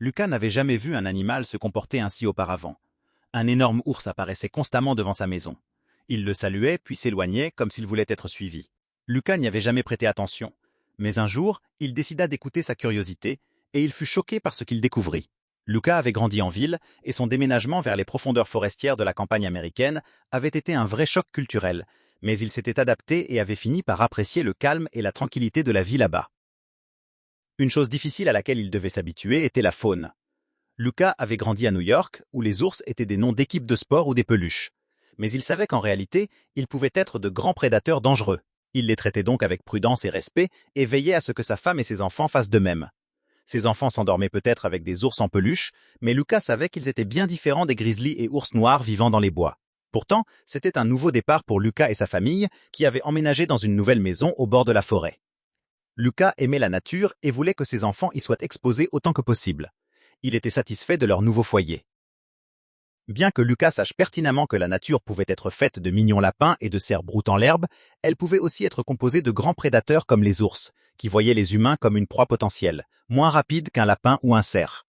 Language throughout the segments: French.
Lucas n'avait jamais vu un animal se comporter ainsi auparavant. Un énorme ours apparaissait constamment devant sa maison. Il le saluait puis s'éloignait comme s'il voulait être suivi. Lucas n'y avait jamais prêté attention. Mais un jour, il décida d'écouter sa curiosité et il fut choqué par ce qu'il découvrit. Lucas avait grandi en ville et son déménagement vers les profondeurs forestières de la campagne américaine avait été un vrai choc culturel, mais il s'était adapté et avait fini par apprécier le calme et la tranquillité de la vie là-bas. Une chose difficile à laquelle il devait s'habituer était la faune. Lucas avait grandi à New York, où les ours étaient des noms d'équipes de sport ou des peluches. Mais il savait qu'en réalité, ils pouvaient être de grands prédateurs dangereux. Il les traitait donc avec prudence et respect et veillait à ce que sa femme et ses enfants fassent de même. Ses enfants s'endormaient peut-être avec des ours en peluche, mais Lucas savait qu'ils étaient bien différents des grizzlies et ours noirs vivant dans les bois. Pourtant, c'était un nouveau départ pour Lucas et sa famille, qui avaient emménagé dans une nouvelle maison au bord de la forêt. Lucas aimait la nature et voulait que ses enfants y soient exposés autant que possible. Il était satisfait de leur nouveau foyer. Bien que Lucas sache pertinemment que la nature pouvait être faite de mignons lapins et de cerfs broutant l'herbe, elle pouvait aussi être composée de grands prédateurs comme les ours, qui voyaient les humains comme une proie potentielle, moins rapide qu'un lapin ou un cerf.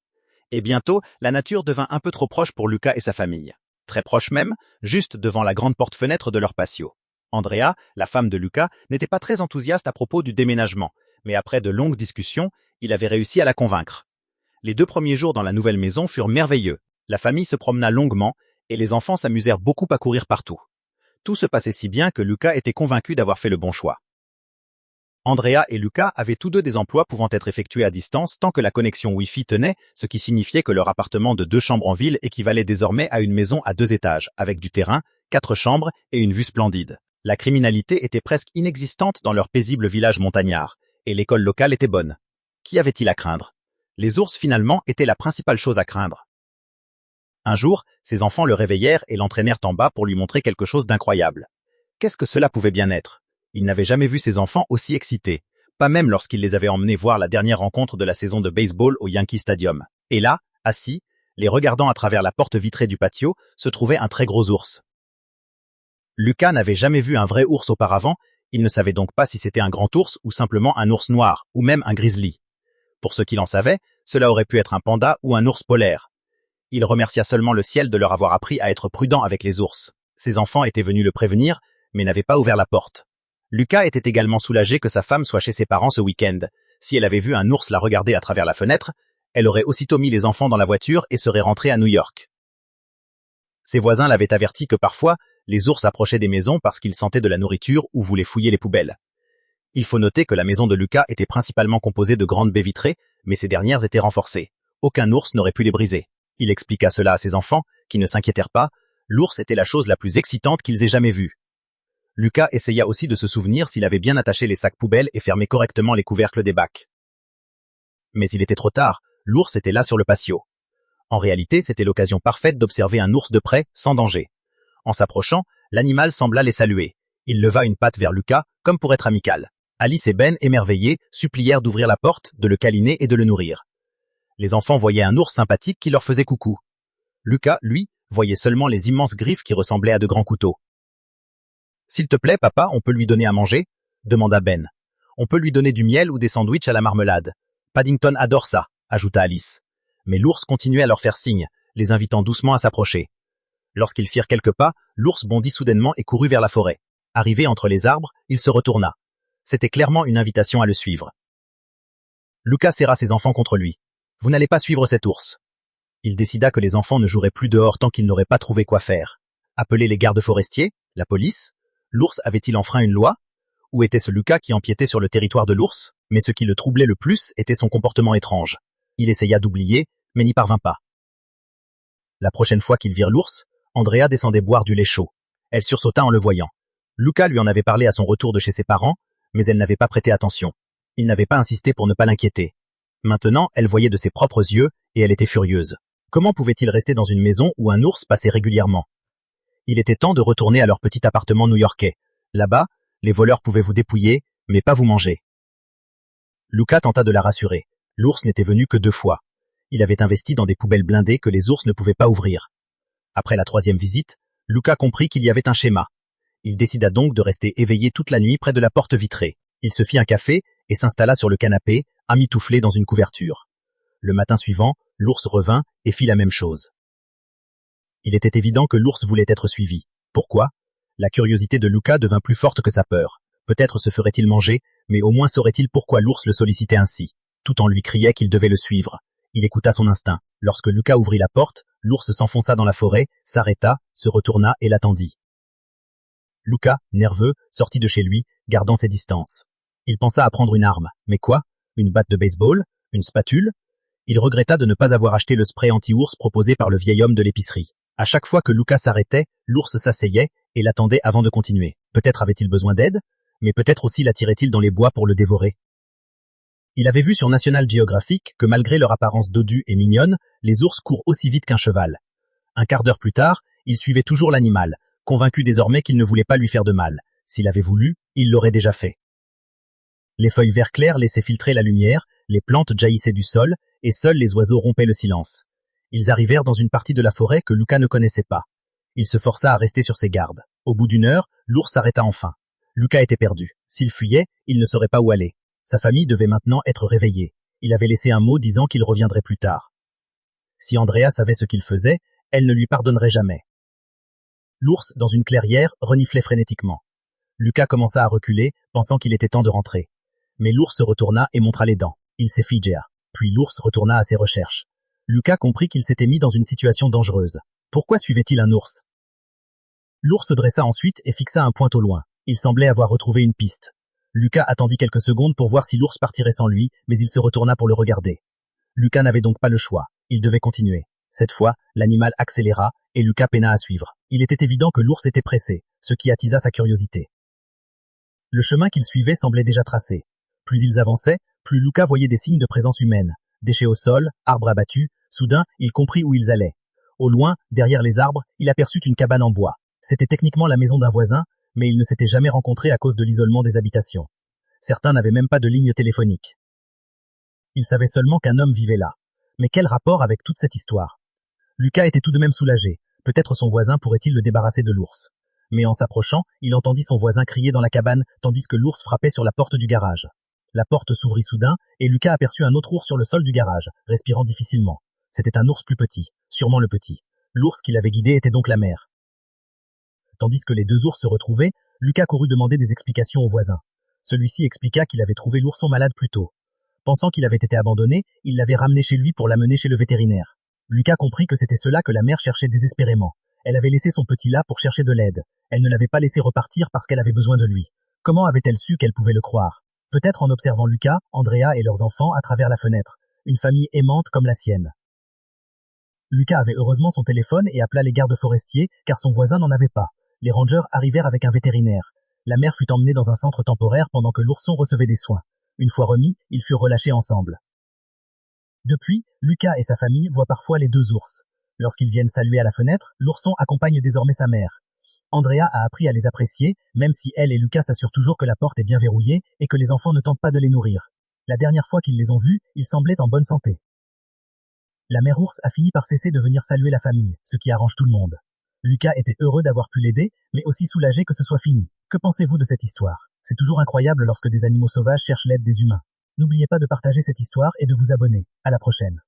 Et bientôt, la nature devint un peu trop proche pour Lucas et sa famille. Très proche même, juste devant la grande porte-fenêtre de leur patio. Andrea, la femme de Lucas, n'était pas très enthousiaste à propos du déménagement, mais après de longues discussions, il avait réussi à la convaincre. Les 2 premiers jours dans la nouvelle maison furent merveilleux. La famille se promena longuement et les enfants s'amusèrent beaucoup à courir partout. Tout se passait si bien que Lucas était convaincu d'avoir fait le bon choix. Andrea et Lucas avaient tous deux des emplois pouvant être effectués à distance tant que la connexion Wi-Fi tenait, ce qui signifiait que leur appartement de 2 chambres en ville équivalait désormais à une maison à 2 étages, avec du terrain, 4 chambres et une vue splendide. La criminalité était presque inexistante dans leur paisible village montagnard, et l'école locale était bonne. Qu'y avait-il à craindre? Les ours finalement étaient la principale chose à craindre. Un jour, ses enfants le réveillèrent et l'entraînèrent en bas pour lui montrer quelque chose d'incroyable. Qu'est-ce que cela pouvait bien être? Il n'avait jamais vu ses enfants aussi excités, pas même lorsqu'il les avait emmenés voir la dernière rencontre de la saison de baseball au Yankee Stadium. Et là, assis, les regardant à travers la porte vitrée du patio, se trouvait un très gros ours. Lucas n'avait jamais vu un vrai ours auparavant, il ne savait donc pas si c'était un grand ours ou simplement un ours noir, ou même un grizzly. Pour ce qu'il en savait, cela aurait pu être un panda ou un ours polaire. Il remercia seulement le ciel de leur avoir appris à être prudent avec les ours. Ses enfants étaient venus le prévenir, mais n'avaient pas ouvert la porte. Lucas était également soulagé que sa femme soit chez ses parents ce week-end. Si elle avait vu un ours la regarder à travers la fenêtre, elle aurait aussitôt mis les enfants dans la voiture et serait rentrée à New York. Ses voisins l'avaient averti que parfois, les ours approchaient des maisons parce qu'ils sentaient de la nourriture ou voulaient fouiller les poubelles. Il faut noter que la maison de Lucas était principalement composée de grandes baies vitrées, mais ces dernières étaient renforcées. Aucun ours n'aurait pu les briser. Il expliqua cela à ses enfants, qui ne s'inquiétèrent pas. L'ours était la chose la plus excitante qu'ils aient jamais vue. Lucas essaya aussi de se souvenir s'il avait bien attaché les sacs poubelles et fermé correctement les couvercles des bacs. Mais il était trop tard, l'ours était là sur le patio. En réalité, c'était l'occasion parfaite d'observer un ours de près, sans danger. En s'approchant, l'animal sembla les saluer. Il leva une patte vers Lucas, comme pour être amical. Alice et Ben, émerveillés, supplièrent d'ouvrir la porte, de le câliner et de le nourrir. Les enfants voyaient un ours sympathique qui leur faisait coucou. Lucas, lui, voyait seulement les immenses griffes qui ressemblaient à de grands couteaux. « S'il te plaît, papa, on peut lui donner à manger ?» demanda Ben. « On peut lui donner du miel ou des sandwichs à la marmelade. Paddington adore ça », ajouta Alice. Mais l'ours continuait à leur faire signe, les invitant doucement à s'approcher. Lorsqu'ils firent quelques pas, l'ours bondit soudainement et courut vers la forêt. Arrivé entre les arbres, il se retourna. C'était clairement une invitation à le suivre. Lucas serra ses enfants contre lui. « Vous n'allez pas suivre cet ours. » Il décida que les enfants ne joueraient plus dehors tant qu'ils n'auraient pas trouvé quoi faire. Appeler les gardes forestiers? La police? L'ours avait-il enfreint une loi? Ou était-ce Lucas qui empiétait sur le territoire de l'ours? Mais ce qui le troublait le plus était son comportement étrange. Il essaya d'oublier, mais n'y parvint pas. La prochaine fois qu'ils virent l'ours, Andrea descendait boire du lait chaud. Elle sursauta en le voyant. Lucas lui en avait parlé à son retour de chez ses parents, mais elle n'avait pas prêté attention. Il n'avait pas insisté pour ne pas l'inquiéter. Maintenant, elle voyait de ses propres yeux, et elle était furieuse. Comment pouvait-il rester dans une maison où un ours passait régulièrement? Il était temps de retourner à leur petit appartement new-yorkais. Là-bas, les voleurs pouvaient vous dépouiller, mais pas vous manger. Lucas tenta de la rassurer. L'ours n'était venu que 2 fois. Il avait investi dans des poubelles blindées que les ours ne pouvaient pas ouvrir. Après la 3e visite, Lucas comprit qu'il y avait un schéma. Il décida donc de rester éveillé toute la nuit près de la porte vitrée. Il se fit un café et s'installa sur le canapé, amitouflé dans une couverture. Le matin suivant, L'ours revint et fit la même chose. Il était évident que l'ours voulait être suivi. Pourquoi? La curiosité de Lucas devint plus forte que sa peur. Peut-être se ferait-il manger, mais au moins saurait-il pourquoi l'ours le sollicitait ainsi. Tout en lui criait qu'il devait le suivre. Il écouta son instinct. Lorsque Lucas ouvrit la porte, l'ours s'enfonça dans la forêt, s'arrêta, se retourna et l'attendit. Lucas, nerveux, sortit de chez lui, gardant ses distances. Il pensa à prendre une arme. Mais quoi? Une batte de baseball? Une spatule? Il regretta de ne pas avoir acheté le spray anti-ours proposé par le vieil homme de l'épicerie. À chaque fois que Lucas s'arrêtait, l'ours s'asseyait et l'attendait avant de continuer. Peut-être avait-il besoin d'aide, mais peut-être aussi l'attirait-il dans les bois pour le dévorer. Il avait vu sur National Geographic que malgré leur apparence dodue et mignonne, les ours courent aussi vite qu'un cheval. Un quart d'heure plus tard, il suivait toujours l'animal, convaincu désormais qu'il ne voulait pas lui faire de mal. S'il avait voulu, il l'aurait déjà fait. Les feuilles vert clair laissaient filtrer la lumière, les plantes jaillissaient du sol, et seuls les oiseaux rompaient le silence. Ils arrivèrent dans une partie de la forêt que Lucas ne connaissait pas. Il se força à rester sur ses gardes. Au bout d'une heure, l'ours s'arrêta enfin. Lucas était perdu. S'il fuyait, il ne saurait pas où aller. Sa famille devait maintenant être réveillée. Il avait laissé un mot disant qu'il reviendrait plus tard. Si Andrea savait ce qu'il faisait, elle ne lui pardonnerait jamais. L'ours, dans une clairière, reniflait frénétiquement. Lucas commença à reculer, pensant qu'il était temps de rentrer. Mais l'ours se retourna et montra les dents. Il s'effigea. Puis l'ours retourna à ses recherches. Lucas comprit qu'il s'était mis dans une situation dangereuse. Pourquoi suivait-il un ours? L'ours se dressa ensuite et fixa un point au loin. Il semblait avoir retrouvé une piste. Lucas attendit quelques secondes pour voir si l'ours partirait sans lui, mais il se retourna pour le regarder. Lucas n'avait donc pas le choix. Il devait continuer. Cette fois, l'animal accéléra, et Lucas peina à suivre. Il était évident que l'ours était pressé, ce qui attisa sa curiosité. Le chemin qu'il suivait semblait déjà tracé. Plus ils avançaient, plus Lucas voyait des signes de présence humaine. Déchets au sol, arbres abattus, soudain, il comprit où ils allaient. Au loin, derrière les arbres, il aperçut une cabane en bois. C'était techniquement la maison d'un voisin, mais ils ne s'étaient jamais rencontrés à cause de l'isolement des habitations. Certains n'avaient même pas de ligne téléphonique. Ils savaient seulement qu'un homme vivait là. Mais quel rapport avec toute cette histoire? Lucas était tout de même soulagé. Peut-être son voisin pourrait-il le débarrasser de l'ours. Mais en s'approchant, il entendit son voisin crier dans la cabane, tandis que l'ours frappait sur la porte du garage. La porte s'ouvrit soudain, et Lucas aperçut un autre ours sur le sol du garage, respirant difficilement. C'était un ours plus petit, sûrement le petit. L'ours qui l'avait guidé était donc la mère. Tandis que les deux ours se retrouvaient, Lucas courut demander des explications au voisin. Celui-ci expliqua qu'il avait trouvé l'ourson malade plus tôt. Pensant qu'il avait été abandonné, il l'avait ramené chez lui pour l'amener chez le vétérinaire. Lucas comprit que c'était cela que la mère cherchait désespérément. Elle avait laissé son petit là pour chercher de l'aide. Elle ne l'avait pas laissé repartir parce qu'elle avait besoin de lui. Comment avait-elle su qu'elle pouvait le croire? Peut-être en observant Lucas, Andrea et leurs enfants à travers la fenêtre. Une famille aimante comme la sienne. Lucas avait heureusement son téléphone et appela les gardes forestiers, car son voisin n'en avait pas. Les rangers arrivèrent avec un vétérinaire. La mère fut emmenée dans un centre temporaire pendant que l'ourson recevait des soins. Une fois remis, ils furent relâchés ensemble. Depuis, Lucas et sa famille voient parfois les deux ours. Lorsqu'ils viennent saluer à la fenêtre, l'ourson accompagne désormais sa mère. Andrea a appris à les apprécier, même si elle et Lucas s'assurent toujours que la porte est bien verrouillée et que les enfants ne tentent pas de les nourrir. La dernière fois qu'ils les ont vus, ils semblaient en bonne santé. La mère ours a fini par cesser de venir saluer la famille, ce qui arrange tout le monde. Lucas était heureux d'avoir pu l'aider, mais aussi soulagé que ce soit fini. Que pensez-vous de cette histoire? C'est toujours incroyable lorsque des animaux sauvages cherchent l'aide des humains. N'oubliez pas de partager cette histoire et de vous abonner. À la prochaine.